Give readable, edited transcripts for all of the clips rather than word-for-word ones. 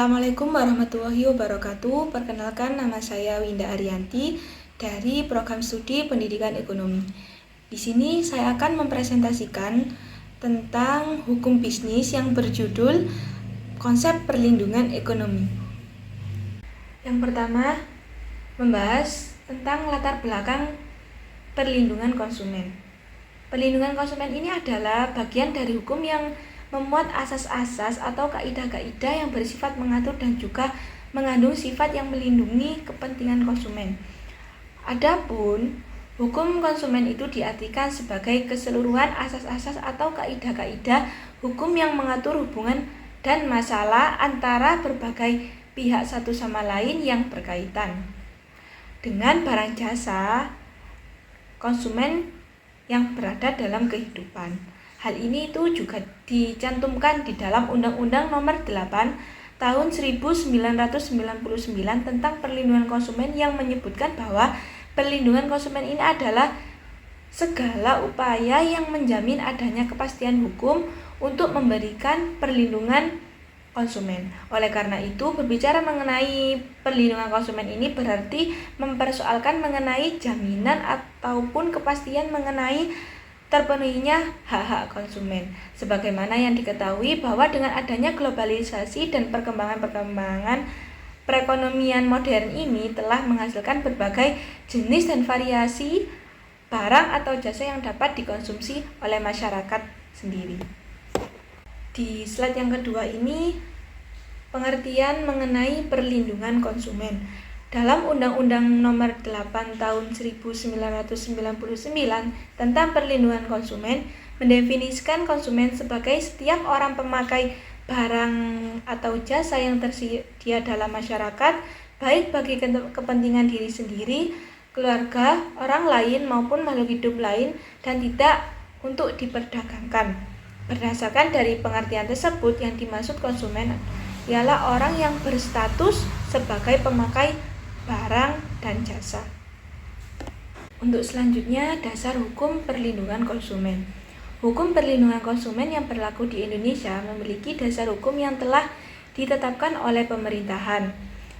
Assalamualaikum warahmatullahi wabarakatuh. Perkenalkan, nama saya Winda Ariyanti dari Program Studi Pendidikan Ekonomi. Di sini saya akan mempresentasikan tentang hukum bisnis yang berjudul Konsep Perlindungan Ekonomi. Yang pertama, membahas tentang latar belakang perlindungan konsumen. Perlindungan konsumen ini adalah bagian dari hukum yang memuat asas-asas atau kaidah-kaidah yang bersifat mengatur dan juga mengandung sifat yang melindungi kepentingan konsumen. Adapun hukum konsumen itu diartikan sebagai keseluruhan asas-asas atau kaidah-kaidah hukum yang mengatur hubungan dan masalah antara berbagai pihak satu sama lain yang berkaitan dengan barang jasa konsumen yang berada dalam kehidupan. Hal ini itu juga dicantumkan di dalam Undang-Undang Nomor 8 Tahun 1999 tentang perlindungan konsumen yang menyebutkan bahwa perlindungan konsumen ini adalah segala upaya yang menjamin adanya kepastian hukum untuk memberikan perlindungan konsumen. Oleh karena itu, berbicara mengenai perlindungan konsumen ini berarti mempersoalkan mengenai jaminan ataupun kepastian mengenai terpenuhinya hak-hak konsumen. Sebagaimana yang diketahui bahwa dengan adanya globalisasi dan perkembangan perekonomian modern ini telah menghasilkan berbagai jenis dan variasi barang atau jasa yang dapat dikonsumsi oleh masyarakat sendiri. Di slide yang kedua ini pengertian mengenai perlindungan konsumen. Dalam Undang-Undang Nomor 8 Tahun 1999 tentang perlindungan konsumen mendefinisikan konsumen sebagai setiap orang pemakai barang atau jasa yang tersedia dalam masyarakat, baik bagi kepentingan diri sendiri, keluarga, orang lain maupun makhluk hidup lain, dan tidak untuk diperdagangkan. Berdasarkan dari pengertian tersebut, yang dimaksud konsumen ialah orang yang berstatus sebagai pemakai barang dan jasa. Untuk selanjutnya, dasar hukum perlindungan konsumen. Hukum perlindungan konsumen yang berlaku di Indonesia memiliki dasar hukum yang telah ditetapkan oleh pemerintahan.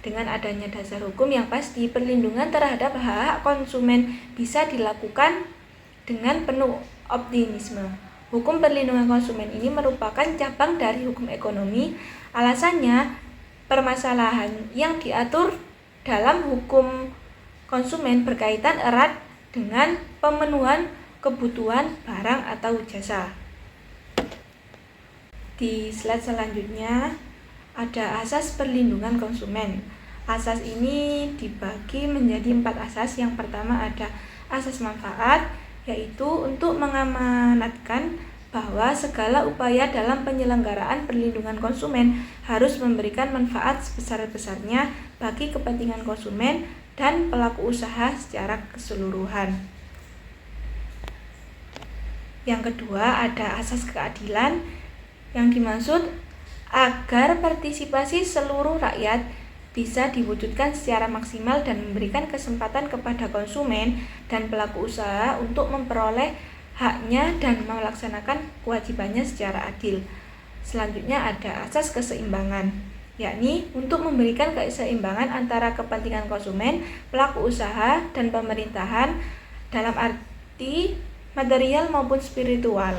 Dengan adanya dasar hukum yang pasti, perlindungan terhadap hak-hak konsumen bisa dilakukan dengan penuh optimisme. Hukum perlindungan konsumen ini merupakan cabang dari hukum ekonomi. Alasannya, permasalahan yang diatur dalam hukum konsumen berkaitan erat dengan pemenuhan kebutuhan barang atau jasa. Di slide selanjutnya ada asas perlindungan konsumen. Asas ini dibagi menjadi 4 asas. Yang pertama ada asas manfaat, yaitu untuk mengamanatkan bahwa segala upaya dalam penyelenggaraan perlindungan konsumen harus memberikan manfaat sebesar-besarnya bagi kepentingan konsumen dan pelaku usaha secara keseluruhan. Yang kedua ada asas keadilan, yang dimaksud agar partisipasi seluruh rakyat bisa diwujudkan secara maksimal dan memberikan kesempatan kepada konsumen dan pelaku usaha untuk memperoleh haknya dan melaksanakan kewajibannya secara adil. Selanjutnya ada asas keseimbangan, yakni untuk memberikan keseimbangan antara kepentingan konsumen, pelaku usaha, dan pemerintahan dalam arti material maupun spiritual.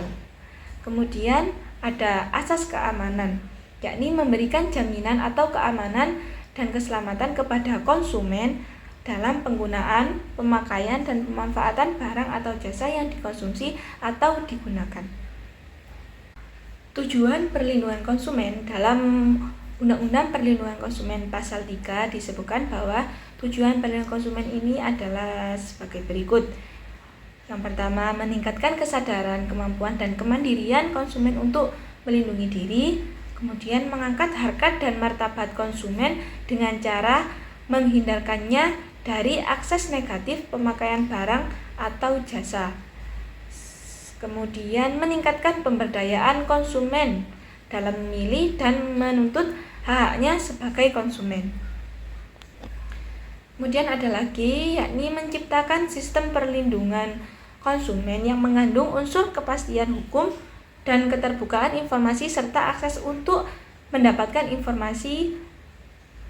Kemudian ada asas keamanan, yakni memberikan jaminan atau keamanan dan keselamatan kepada konsumen dalam penggunaan, pemakaian, dan pemanfaatan barang atau jasa yang dikonsumsi atau digunakan. Tujuan perlindungan konsumen dalam Undang-Undang Perlindungan Konsumen Pasal 3 disebutkan bahwa tujuan perlindungan konsumen ini adalah sebagai berikut. Yang pertama, meningkatkan kesadaran, kemampuan, dan kemandirian konsumen untuk melindungi diri. Kemudian, mengangkat harkat dan martabat konsumen dengan cara menghindarkannya dari akses negatif pemakaian barang atau jasa. Kemudian meningkatkan pemberdayaan konsumen dalam memilih dan menuntut hak-haknya sebagai konsumen. Kemudian ada lagi, yakni menciptakan sistem perlindungan konsumen yang mengandung unsur kepastian hukum dan keterbukaan informasi serta akses untuk mendapatkan informasi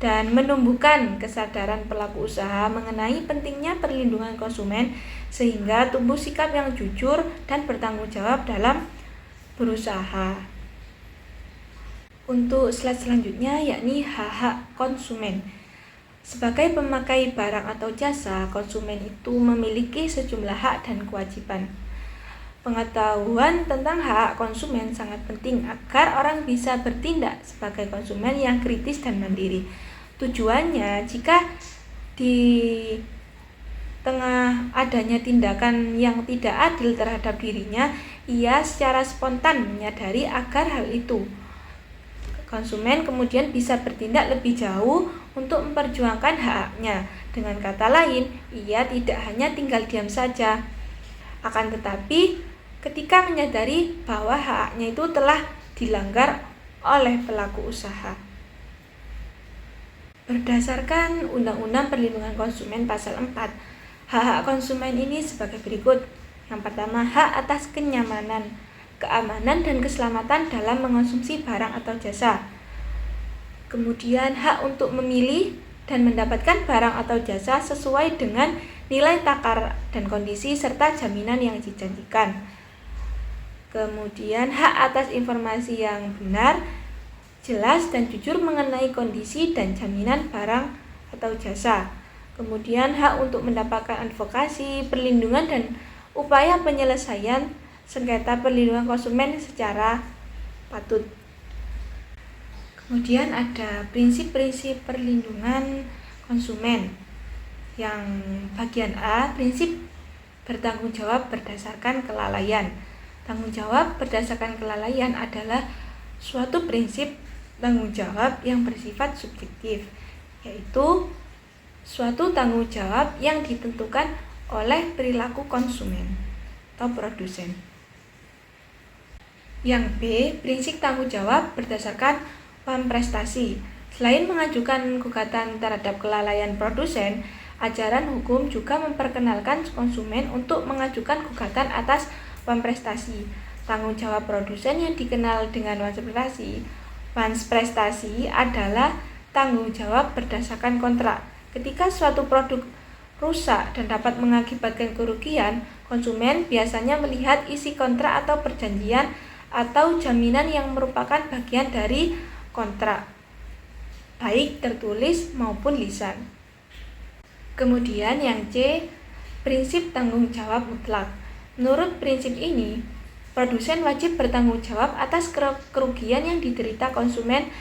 dan menumbuhkan kesadaran pelaku usaha mengenai pentingnya perlindungan konsumen sehingga tumbuh sikap yang jujur dan bertanggung jawab dalam berusaha. Untuk slide selanjutnya yakni hak-hak konsumen. Sebagai pemakai barang atau jasa, konsumen itu memiliki sejumlah hak dan kewajiban. Pengetahuan tentang hak konsumen sangat penting agar orang bisa bertindak sebagai konsumen yang kritis dan mandiri. Tujuannya, jika di tengah adanya tindakan yang tidak adil terhadap dirinya, ia secara spontan menyadari agar hal itu. Konsumen kemudian bisa bertindak lebih jauh untuk memperjuangkan hak-haknya. Dengan kata lain, ia tidak hanya tinggal diam saja. Akan tetapi, ketika menyadari bahwa hak-haknya itu telah dilanggar oleh pelaku usaha. Berdasarkan Undang-Undang Perlindungan Konsumen Pasal 4, hak-hak konsumen ini sebagai berikut. Yang pertama, hak atas kenyamanan, keamanan, dan keselamatan dalam mengonsumsi barang atau jasa. Kemudian, hak untuk memilih dan mendapatkan barang atau jasa sesuai dengan nilai takar dan kondisi serta jaminan yang dijanjikan. Kemudian hak atas informasi yang benar, jelas dan jujur mengenai kondisi dan jaminan barang atau jasa. Kemudian hak untuk mendapatkan advokasi, perlindungan dan upaya penyelesaian sengketa perlindungan konsumen secara patut. Kemudian ada prinsip-prinsip perlindungan konsumen. Yang bagian A, prinsip bertanggung jawab berdasarkan kelalaian. Tanggung jawab berdasarkan kelalaian adalah suatu prinsip tanggung jawab yang bersifat subjektif, yaitu suatu tanggung jawab yang ditentukan oleh perilaku konsumen atau produsen. Yang B, prinsip tanggung jawab berdasarkan paham prestasi. Selain mengajukan gugatan terhadap kelalaian produsen, ajaran hukum juga memperkenalkan konsumen untuk mengajukan gugatan atas prestasi. Tanggung jawab produsen yang dikenal dengan prestasi adalah tanggung jawab berdasarkan kontrak. Ketika suatu produk rusak dan dapat mengakibatkan kerugian, konsumen biasanya melihat isi kontrak atau perjanjian atau jaminan yang merupakan bagian dari kontrak, baik tertulis maupun lisan. Kemudian yang C, prinsip tanggung jawab mutlak. Menurut prinsip ini, produsen wajib bertanggung jawab atas kerugian yang diderita konsumen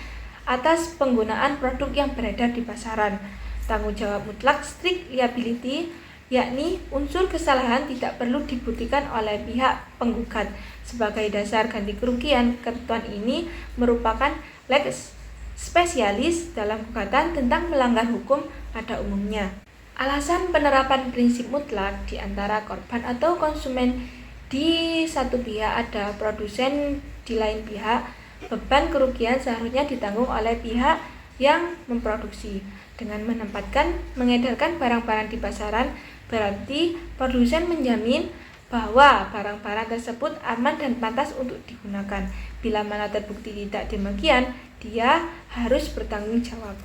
atas penggunaan produk yang beredar di pasaran. Tanggung jawab mutlak strict liability, yakni unsur kesalahan tidak perlu dibuktikan oleh pihak penggugat. Sebagai dasar ganti kerugian, ketentuan ini merupakan lex spesialis dalam gugatan tentang melanggar hukum pada umumnya. Alasan penerapan prinsip mutlak di antara korban atau konsumen di satu pihak ada produsen di lain pihak, beban kerugian seharusnya ditanggung oleh pihak yang memproduksi. Dengan mengedarkan barang-barang di pasaran, berarti produsen menjamin bahwa barang-barang tersebut aman dan pantas untuk digunakan. Bila mana terbukti tidak demikian, dia harus bertanggung jawab.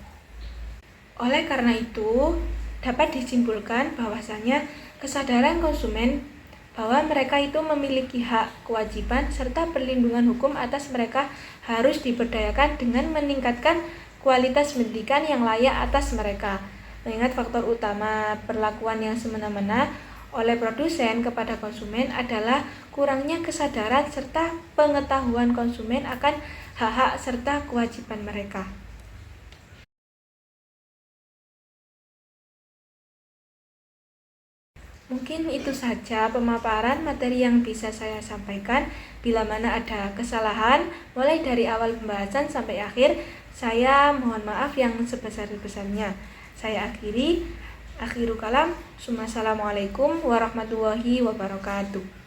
Oleh karena itu, dapat disimpulkan bahwasanya kesadaran konsumen bahwa mereka itu memiliki hak, kewajiban, serta perlindungan hukum atas mereka harus diberdayakan dengan meningkatkan kualitas pendidikan yang layak atas mereka. Mengingat faktor utama perlakuan yang semena-mena oleh produsen kepada konsumen adalah kurangnya kesadaran serta pengetahuan konsumen akan hak-hak serta kewajiban mereka. Mungkin itu saja pemaparan materi yang bisa saya sampaikan. Bila mana ada kesalahan, mulai dari awal pembahasan sampai akhir, saya mohon maaf yang sebesar-besarnya. Saya akhiru kalam. Assalamualaikum warahmatullahi wabarakatuh.